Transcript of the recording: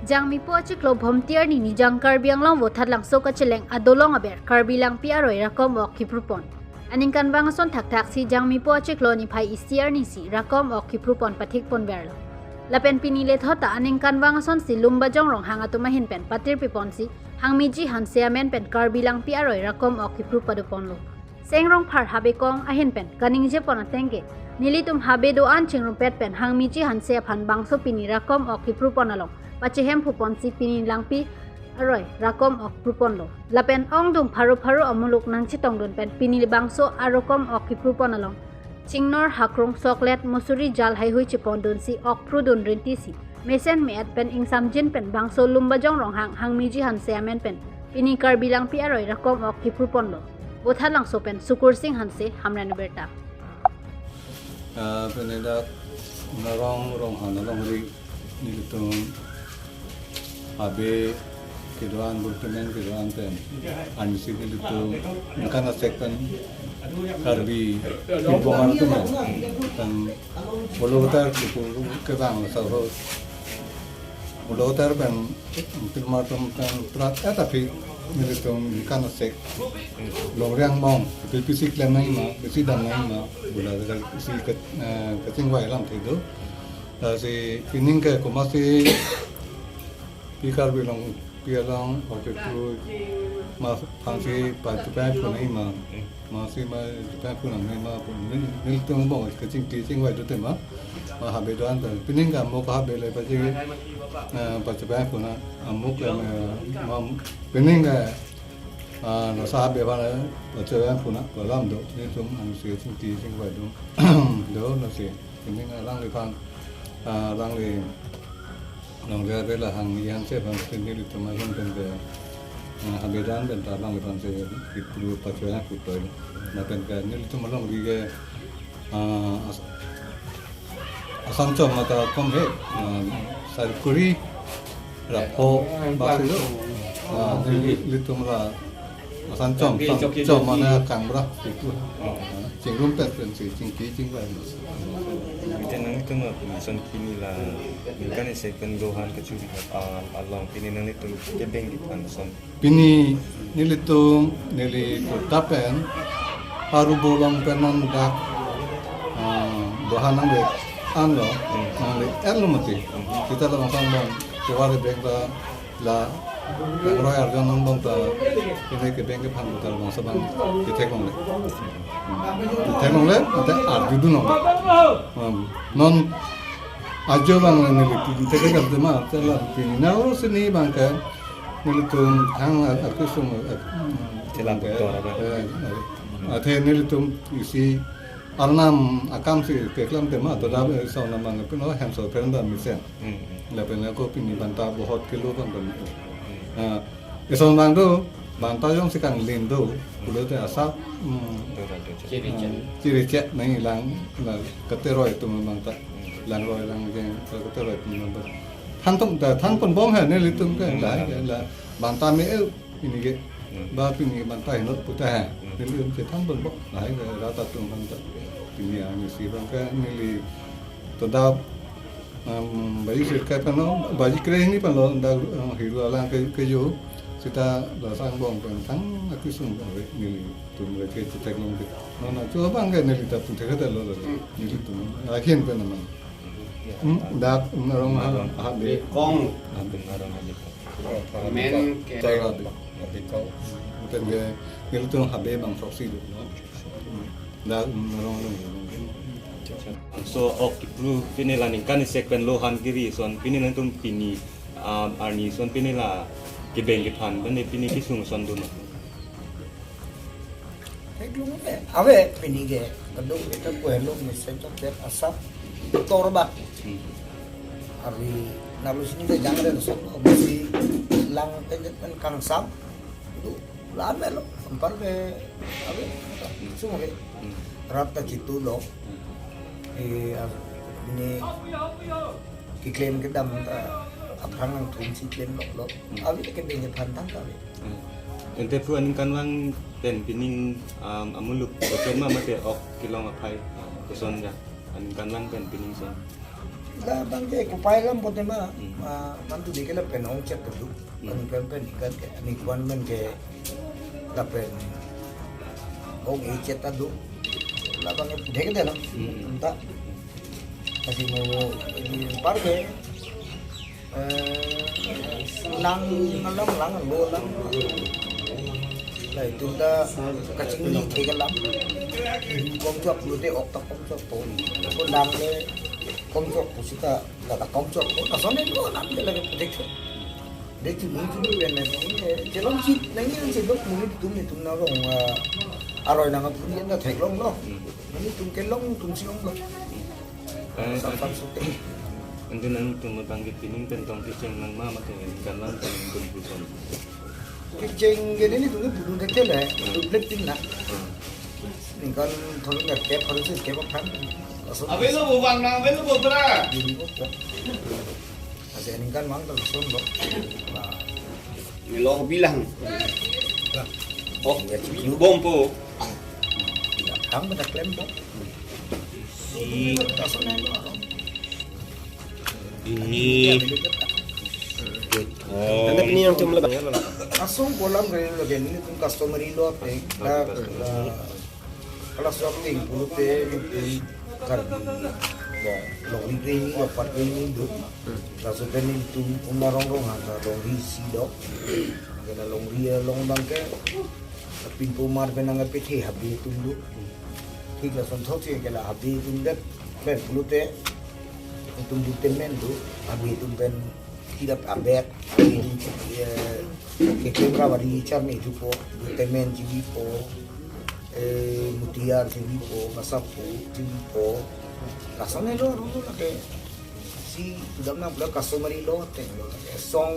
jang mi po chik lo bhom tiar ni jang karbiang long wo that lang so ka cheleng adolong aber karbi lang pi aroi rakom ok kiprupon aning kan bang son thak thak si jang mi po chik lo ni phai istiar ni si rakom ok kiprupon pathik pon ber lo lapen pini le thota aning kan bang son si lumba jong rong hanga tuma hin pen patir pipon si hangmi ji han seamen pen karbi lang pi aroi rakom ok kiprupadu pon lo sengrong phar habe kong ahin pen kaning je pon atengge nilitum habe do an chingrum pet pen hangmi ji han se phan bangso pini rakom ok kiprupon along pachihem phupon si pini langpi aroi rakom ok prupon lo lapen ong dung pharu amuluk nang chitong don pen pini bangso arokom ok prupon along chingnor hakrong soklet musuri jal hai hui chipon don si ok prudun rinti si mesen me at pen ingsam jin pen bangso lumba jong rong hang miji han seamen pen pini kar bilang pi aroi rakom ok prupon lo botha lang so pen sukur sing han se hamra nu berta peneda rong han ri nilitung abe kedoan bulpemen kedoan pen anisi itu kan asekkan karbi hubungan itu kan bolotar ke bang saho bolotar pen filmatum kan prat tapi militum kan asek lorang mong fisik lemai ma fisik dan lain ma bola si ke singwai lam itu si pining ke komasi pikar bilang waktu itu mas pangsi pada punai masih pada punai mil tu mau kecing kecing waktu itu mah habe doan tu pining kan mau habe le pada punai amuk pining kan nasa habe pada punai kolam tu ni tu masih kecing kecing waktu tu nasi pining lang lepan lang le nong dia adalah hang yang saya sendiri itu macam benda habiran benda lang lepas saya itu pacuan aku tu, napen kan ni itu malam dia asam com mata kom he sarkuri rapo basu ni itu malah asam com mana kang berah itu cingrum pun cingki cingkai nang itu mah pemisan kini lah kan second dohan kecuri along pini nang itu kebeng di panson pini nilitung nili tapen paru bolong penan dak dohan nang dek anlo nang elu mati kita lah masang bang ceware bengla la roy arjon nang bang ta ini kebeng ke pan utar bang sabang kita kong le ada arjudu nong non ajo bang nili kita kan tema telah pini nau sini bang kan nili tung hang aku semua celang betul apa ada nili tung isi arnam akam si keklam tema atau dah so nama ngapain orang hamster peranda misen lepas aku pini bantah bohot kilo bang kan esok bang tu bantah yang sekarang lindo boleh tu asap ciri cek nih lang keteroi itu memang tak lang roi lang yang keteroi itu memang than pun bom kan ni litung kan lah bantah mel ini ke bah ini bantah ini putih ni litung than pun bom lah rata tu bantah ini yang si bang kan ni terdap bagi sirkai pano bagi keren ni pano dah hiru alang keju kita lasang bom tentang aku sungguh ni tu mereka teknologi nona cuba bang kan ni kita pun terkata lo ni tu akhir pun nama dah orang ada kong ada orang aja men cara ada kau mungkin dia ni tu habe bang proxy tu dah orang so ok itu pini lah nih kan second lohan kiri son pini nanti pini arni son pini lah kebeng kepan benda pini kisung son dulu ave pinige kadung kita kuelo misalnya kita asap torba hari nalu sini kita jangan ada sok masih lang kan kang sap itu lama lo empar ke ave semua ke rata gitu lo ini kiklaim kita apa nang tuh si klaim lo ave kita kebeng kepan tangkap ente pu aning kanwang ten pining amuluk bocor mah mate ok kilong apai keson ya aning kanwang ten pining son La bangke ko pailam po tema mantu di kala penong chat tu ani kan pen ikan ke ani kwan men ke la pen ong e chat adu la bangke dek de na entah kasi mo di parke lang alam lang lo lang la itu da kacing ni ke lam kom chok lu de ok ta kom chok to ko lang le công chọc của chúng ta là công chọc của nó nói nó làm cái là cái để chúng mình này cái lông chít này như lúc mình tụm nó rồi rồi là nó cũng là thành lông đó mình tụm cái lông tụm xí lông đó sản phẩm số tiền nanti nanti mabanggit ini tentang kiceng nang mama dengan kanan dengan kumpulan cái trên cái đấy tụm nó tụm cái thế này tụm lên tin nè mình còn thôi là kẹp còn sự kẹp bóc thắng Available bang na available pera. jadi bóc kasi ini kan mang terus loh Milo ko bilang. Oh, ya cik bom po. kamu dah klaim bóc Si tasonnya ini oh. Anda ini yang cuma lebih. langsung kolam kali lagi ini tuh customer ilo apa kalau shopping puluh itu karbi long ini dapat ini itu langsung kan itu umarong ada long isi dok ada long ria long bangke tapi pumar penang peti habis itu dulu kita sontok sih kalau habis itu dah pen puluh itu temen tu habis itu pen tidak abet kekemra wari charme itu po temen jadi po mutiar jadi po masapu jadi po kasone lo lah ke si sudah nak customer lo tengok song